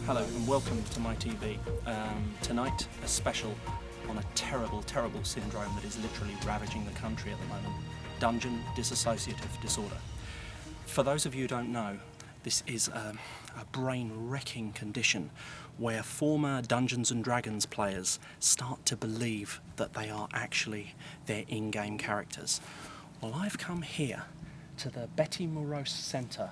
Hello and welcome to my TV. Tonight, a special on a terrible, terrible syndrome that is literally ravaging the country at the moment. Dungeon dissociative disorder. For those of you who don't know, this is a brain-wrecking condition where former Dungeons and Dragons players start to believe that they are actually their in-game characters. Well, I've come here to the Morose Centre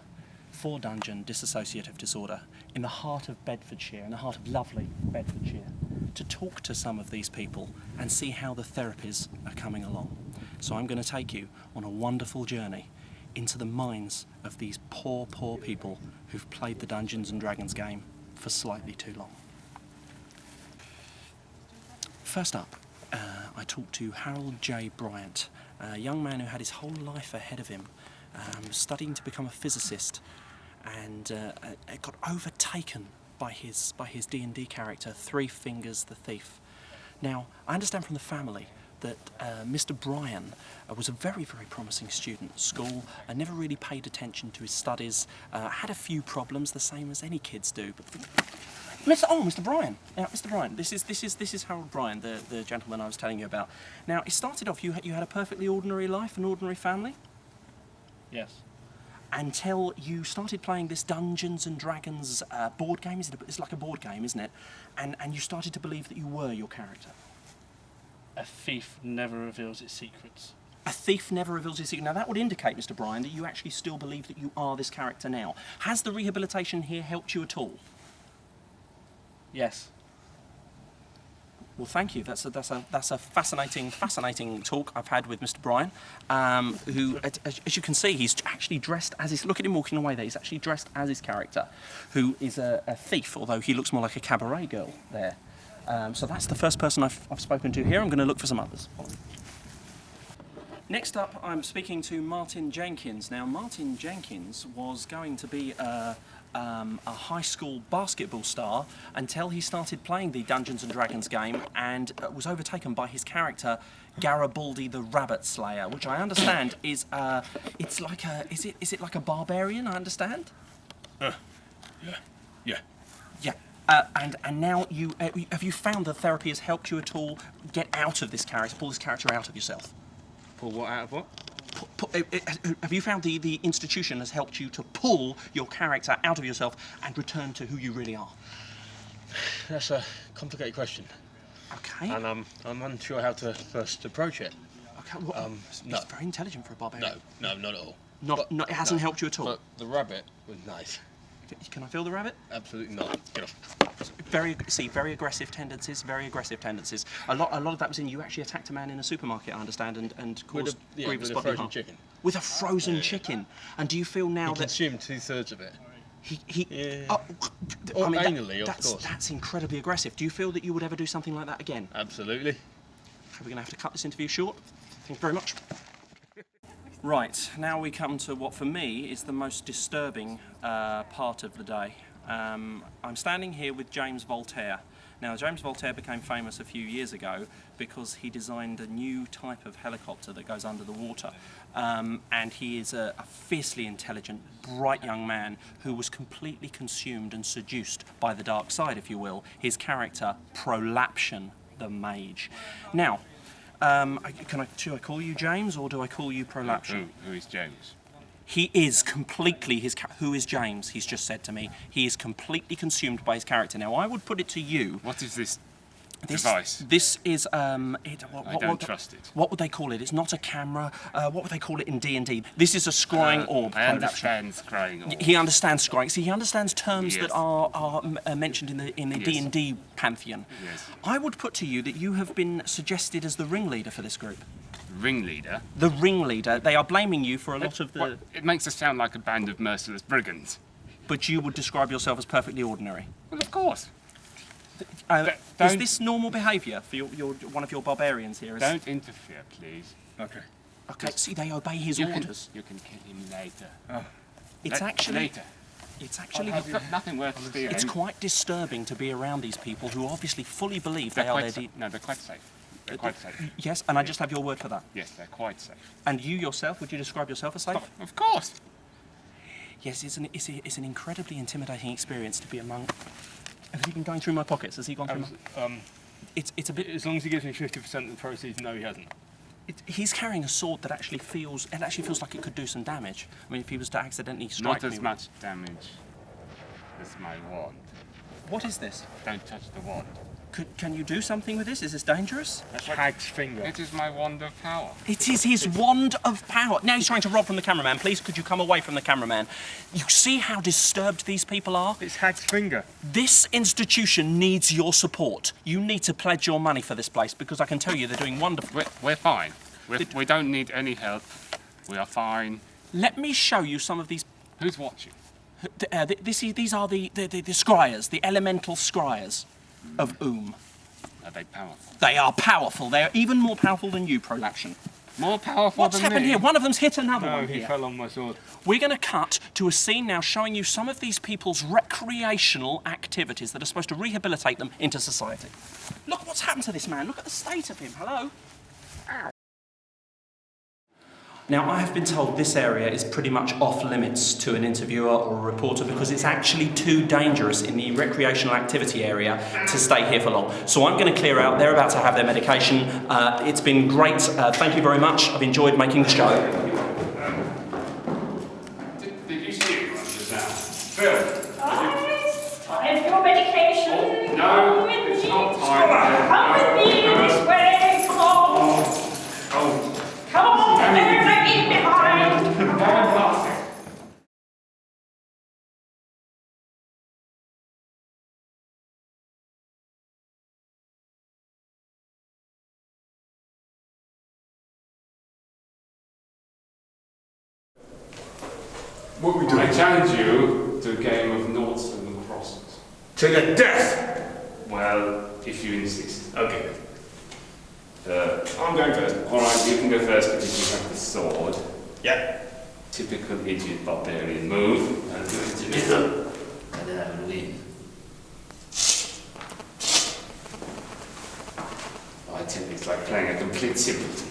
for Dungeon Dissociative Disorder in the heart of Bedfordshire, in the heart of lovely Bedfordshire, to talk to some of these people and see how the therapies are coming along. So I'm going to take you on a wonderful journey into the minds of these poor, poor people who've played the Dungeons and Dragons game for slightly too long. First up, I talked to Harold J. Bryant, a young man who had his whole life ahead of him, studying to become a physicist, and got overtaken by his D&D character, Three Fingers the Thief. Now, I understand from the family that Mr. Bryan was a very, very promising student at school, never really paid attention to his studies, had a few problems, the same as any kids do. But Mr. Bryan. Now, Mr. Bryan, this is Harold Bryan, the gentleman I was telling you about. Now, it started off, you had a perfectly ordinary life, an ordinary family? Yes. Until you started playing this Dungeons and Dragons board game. It's like a board game, isn't it? And you started to believe that you were your character. A thief never reveals its secrets. A thief never reveals his secret. Now that would indicate, Mr. Bryan, that you actually still believe that you are this character now. Has the rehabilitation here helped you at all? Yes. Well, thank you. That's a fascinating talk I've had with Mr. Bryan, who, as you can see, he's actually dressed as his. Look at him walking away there. He's actually dressed as his character, who is a thief, although he looks more like a cabaret girl there. So that's the first person I've spoken to here. I'm going to look for some others. Next up, I'm speaking to Martin Jenkins. Now, Martin Jenkins was going to be a high school basketball star until he started playing the Dungeons and Dragons game and was overtaken by his character Garibaldi the Rabbit Slayer, which I understand is is it like a barbarian? I understand. Yeah. And now have you found the therapy has helped you at all get out of this character, pull this character out of yourself? Pull what out of what? Have you found the institution has helped you to pull your character out of yourself and return to who you really are? That's a complicated question. Okay. And I'm unsure how to first approach it. Okay. Well, no. It's very intelligent for a barbarian. No, not at all. It hasn't helped you at all. But the rabbit was nice. Can I feel the rabbit? Absolutely not. Get off. Very aggressive tendencies. A lot of that was in you actually attacked a man in a supermarket, I understand, and caused grievous bodily harm. Chicken. With a frozen chicken. And do you feel now that consumed 2/3 of it? Anally, of course. That's incredibly aggressive. Do you feel that you would ever do something like that again? Absolutely. We're going to have to cut this interview short. Thank you very much. Right, now we come to what for me is the most disturbing part of the day. I'm standing here with James Voltaire. Now, James Voltaire became famous a few years ago because he designed a new type of helicopter that goes under the water. And he is a fiercely intelligent, bright young man who was completely consumed and seduced by the dark side, if you will, his character, Prolaption the Mage. Now, should I call you James or do I call you Prolaption? Who is James? He is completely who is James? He's just said to me. He is completely consumed by his character. Now, I would put it to you. What is this device? This is I don't trust it. What would they call it? It's not a camera. What would they call it in D&D? This is a scrying orb. I understand scrying orb. He understands scrying. See, he understands terms Yes. that are mentioned in the Yes. D&D pantheon. Yes. I would put to you that you have been suggested as the ringleader for this group. Ringleader? The ringleader. They are blaming you for a lot of the... What? It makes us sound like a band of merciless brigands. But you would describe yourself as perfectly ordinary. Well, of course. Is this normal behaviour for one of your barbarians here? Don't interfere, please. Okay. Okay, see, they obey his orders. You can kill him later. Oh. It's actually... Later. It's actually... You've got nothing worth stealing. It's quite disturbing to be around these people who obviously fully believe they are their... No, they're quite safe. They're quite safe. Yes, and I just have your word for that. Yes, they're quite safe. And you yourself, would you describe yourself as safe? Of course. Yes, it's an incredibly intimidating experience to be among Has he been going through my pockets? Has he gone through my... It's a bit... As long as he gives me 50% of the proceeds, no, he hasn't. He's carrying a sword that actually feels like it could do some damage. I mean, if he was to accidentally strike me... Not as much damage as my wand. What is this? Don't touch the wand. Can you do something with this? Is this dangerous? That's Hag's finger. It is my wand of power. It is his wand of power. Now he's trying to rob from the cameraman. Please, could you come away from the cameraman? You see how disturbed these people are? It's Hag's finger. This institution needs your support. You need to pledge your money for this place because I can tell you they're doing wonderful. We're fine. We don't need any help. We are fine. Let me show you some of these... Who's watching? These are the scryers, the elemental scryers of Are they powerful? They are powerful. They are even more powerful than you, Prolaction. More powerful What's than happened me? here? One of them's hit another No, one he here. fell on my sword. We're going to cut to a scene now showing you some of these people's recreational activities that are supposed to rehabilitate them into society. Look what's happened to this man. Look at the state of him. Hello? Ow. Now, I have been told this area is pretty much off limits to an interviewer or a reporter because it's actually too dangerous in the recreational activity area to stay here for long. So I'm going to clear out. They're about to have their medication. It's been great. Thank you very much. I've enjoyed making the show. Did you see it just now? Phil? Time for your medication. Oh, no, Come with it's me. not time. Come with me this way. Come on. Oh. Come on. Don't let me behind. No one's laughing. What are we doing? I challenge you to a game of noughts and crosses. To the death! Well, if you insist. Okay. I'm going first. Alright, you can go first because you have the sword. Yeah. Typical idiot barbarian move. I'll do it to middle, and then I will win. My technique's like playing a complete simpleton.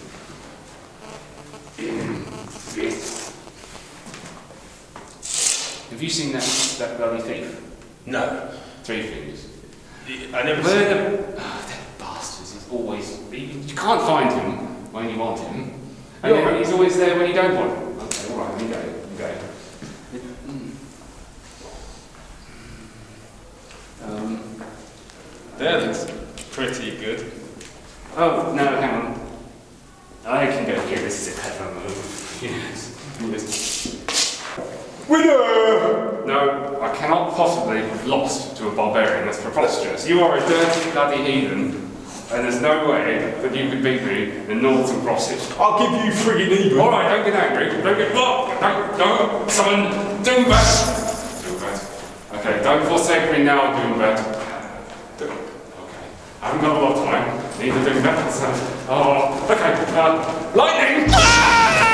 Have you seen that bloody thief? No. 3 fingers. I never Where seen the... that bastard is always... You can't find him when you want him. And You're right. he's always there when you don't want him. Okay, alright, you go. That looks pretty good. Oh, no, hang on. I can go here, this is a clever move. Yes. Winner! No, I cannot possibly have lost to a barbarian. That's preposterous. You are a dirty, bloody heathen, and there's no way that you could beat me in noughts and crosses. I'll give you friggin' even. All right, don't get angry. Don't get no, someone do that. Do that. Okay, don't forsake me now, do that. Okay, I haven't got a lot of time. Need to do that. So, oh, okay. Lightning! Ah!